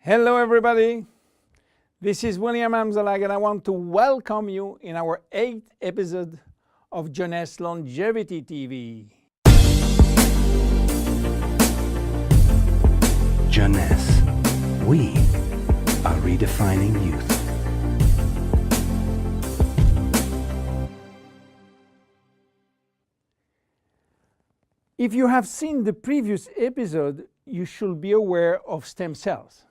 Hello everybody, this is William Amzalag and I want to welcome you in our 8th episode of Jeunesse Longevity TV. Jeunesse, we are redefining youth. If you have seen the previous episode, you should be aware of stem cells.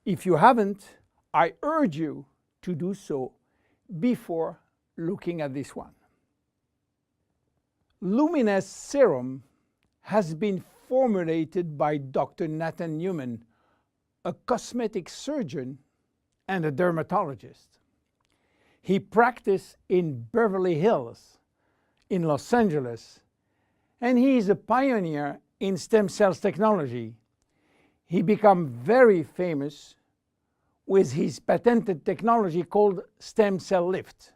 If you haven't, I urge you to do so before looking at this one. Luminese serum has been formulated by Dr. Nathan Newman, a cosmetic surgeon and a dermatologist. He practiced in Beverly Hills, in Los Angeles, and he is a pioneer in stem cells technology. He became very famous with his patented technology called stem cell lift.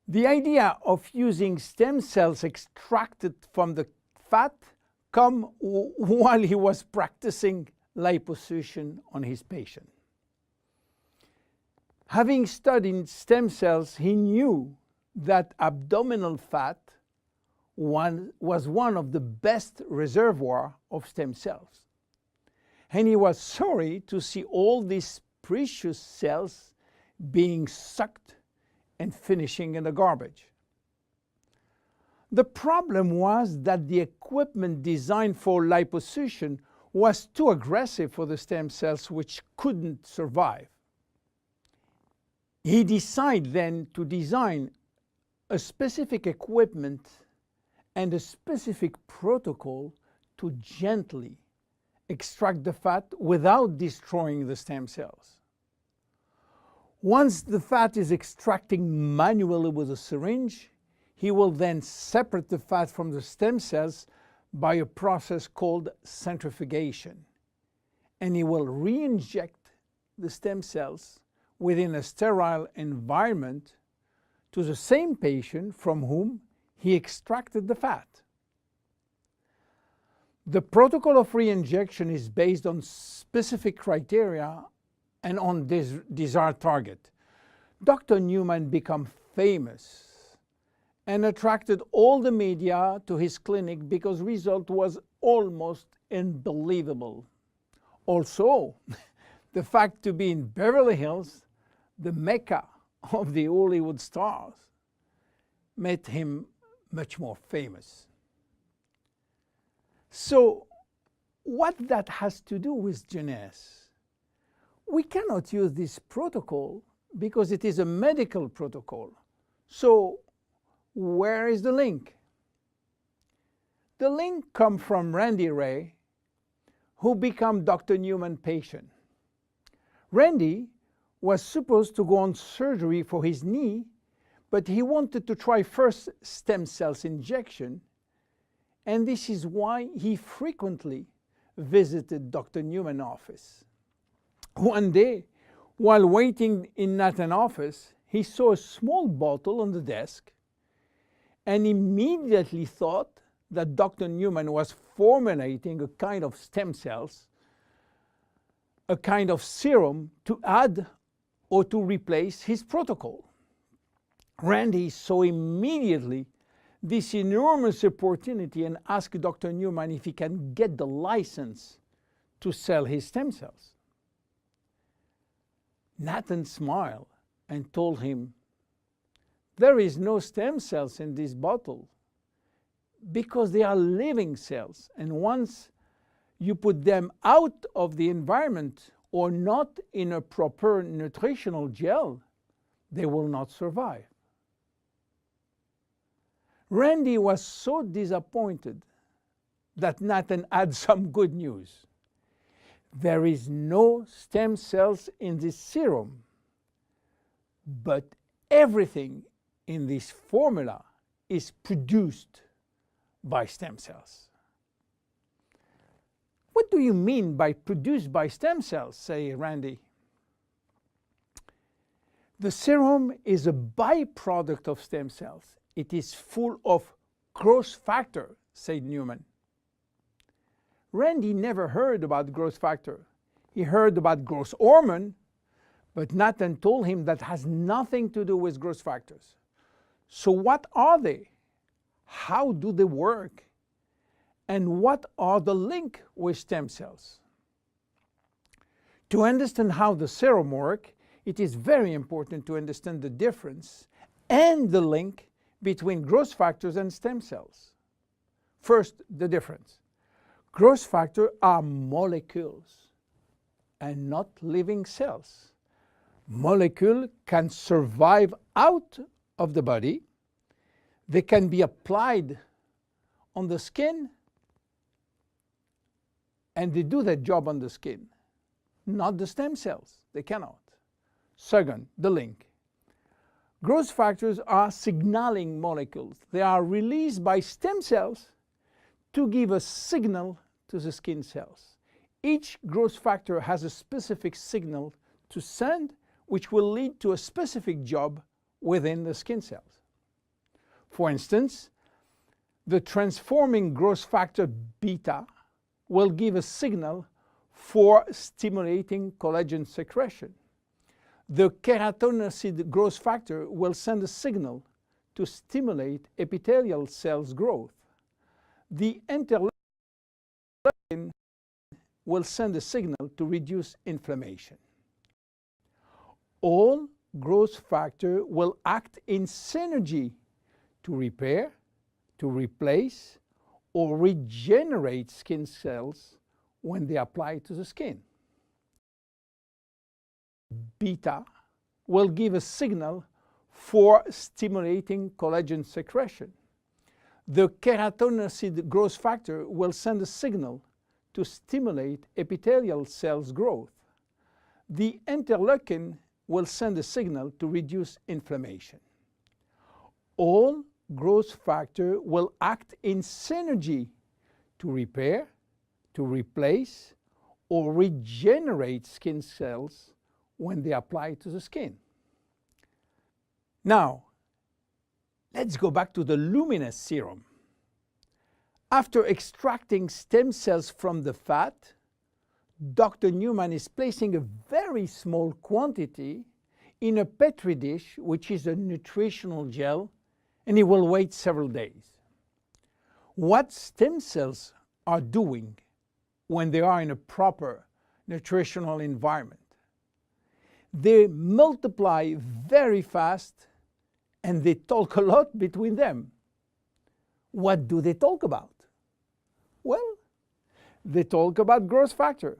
The idea of using stem cells extracted from the fat came while he was practicing liposuction on his patient. Having studied stem cells, he knew that abdominal fat was one of the best reservoirs of stem cells. And he was sorry to see all these precious cells being sucked and finishing in the garbage. The problem was that the equipment designed for liposuction was too aggressive for the stem cells, which couldn't survive. He decided then to design a specific equipment and a specific protocol to gently extract the fat without destroying the stem cells. Once the fat is extracting manually with a syringe, he will then separate the fat from the stem cells by a process called centrifugation. And he will re-inject the stem cells within a sterile environment to the same patient from whom he extracted the fat. The protocol of re-injection is based on specific criteria and on this desired target. Dr. Newman became famous and attracted all the media to his clinic because the result was almost unbelievable. Also, the fact to be in Beverly Hills, the mecca of the Hollywood stars, made him much more famous. So, what that has to do with Jeunesse? We cannot use this protocol because it is a medical protocol. So, where is the link? The link comes from Randy Ray, who became Dr. Newman's patient. Randy was supposed to go on surgery for his knee, but he wanted to try first stem cells injection, and this is why he frequently visited Dr. Newman's office. One day, while waiting in Nathan's office, he saw a small bottle on the desk and immediately thought that Dr. Newman was formulating a kind of stem cells, a kind of serum to add or to replace his protocol. Randy saw immediately this enormous opportunity and asked Dr. Newman if he can get the license to sell his stem cells. Nathan smiled and told him, "There is no stem cells in this bottle because they are living cells, and once you put them out of the environment or not in a proper nutritional gel, they will not survive." Randy was so disappointed that Nathan had some good news. There is no stem cells in this serum, but everything in this formula is produced by stem cells. What do you mean by produced by stem cells, say Randy? The serum is a byproduct of stem cells. It is full of growth factor, said Newman. Randy never heard about growth factor. He heard about growth hormone, but Nathan told him that has nothing to do with growth factors. So what are they? How do they work? And what are the link with stem cells? To understand how the serum works, it is very important to understand the difference and the link between growth factors and stem cells. First, the difference. Growth factors are molecules and not living cells. Molecules can survive out of the body. They can be applied on the skin, and they do their job on the skin. Not the stem cells. They cannot. Second, the link. Growth factors are signaling molecules. They are released by stem cells to give a signal to the skin cells. Each growth factor has a specific signal to send, which will lead to a specific job within the skin cells. For instance, the transforming growth factor beta will give a signal for stimulating collagen secretion. The keratinocyte growth factor will send a signal to stimulate epithelial cells growth. The interleukin will send a signal to reduce inflammation. All growth factors will act in synergy to repair, to replace, or regenerate skin cells when they apply to the skin. Beta will give a signal for stimulating collagen secretion. The keratinocyte growth factor will send a signal to stimulate epithelial cells growth. The interleukin will send a signal to reduce inflammation. All growth factors will act in synergy to repair, to replace, or regenerate skin cells when they apply to the skin. Now, let's go back to the Luminese serum. After extracting stem cells from the fat, Dr. Newman is placing a very small quantity in a petri dish, which is a nutritional gel, and he will wait several days. What stem cells are doing when they are in a proper nutritional environment? They multiply very fast and they talk a lot between them. What do they talk about? Well, they talk about growth factor.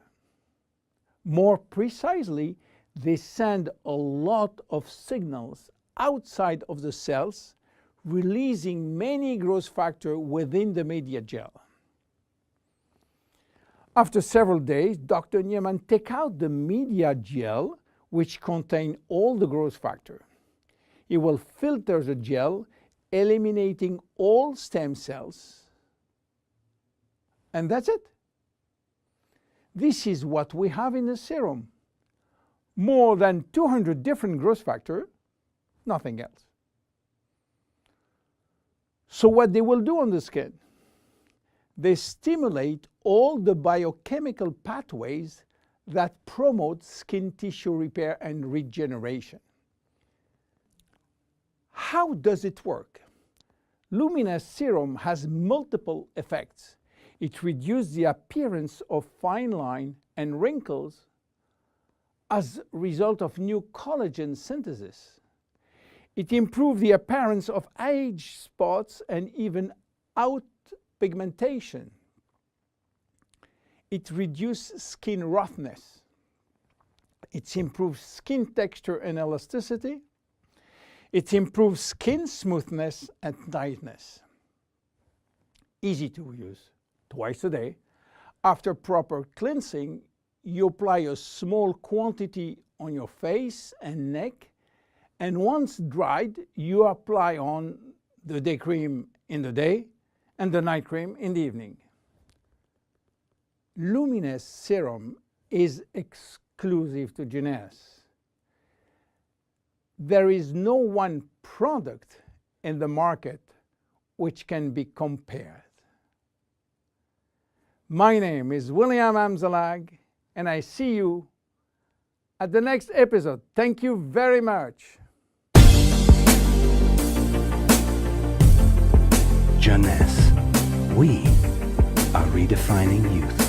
More precisely, they send a lot of signals outside of the cells, releasing many growth factors within the media gel. After several days, Dr. Newman takes out the media gel, which contains all the growth factor. He will filter the gel, eliminating all stem cells. And that's it. This is what we have in the serum. More than 200 different growth factors, nothing else. So what they will do on the skin? They stimulate all the biochemical pathways that promote skin tissue repair and regeneration. How does it work? Luminese serum has multiple effects. It reduces the appearance of fine lines and wrinkles as a result of new collagen synthesis. It improves the appearance of age spots and even out pigmentation. It reduces skin roughness. It improves skin texture and elasticity. It improves skin smoothness and tightness. Easy to use. Twice a day. After proper cleansing, you apply a small quantity on your face and neck, and once dried, you apply on the day cream in the day and the night cream in the evening. Luminese serum is exclusive to Jeunesse. There is no one product in the market which can be compared. My name is William Amzalag, and I see you at the next episode. Thank you very much. Jeunesse. We are redefining youth.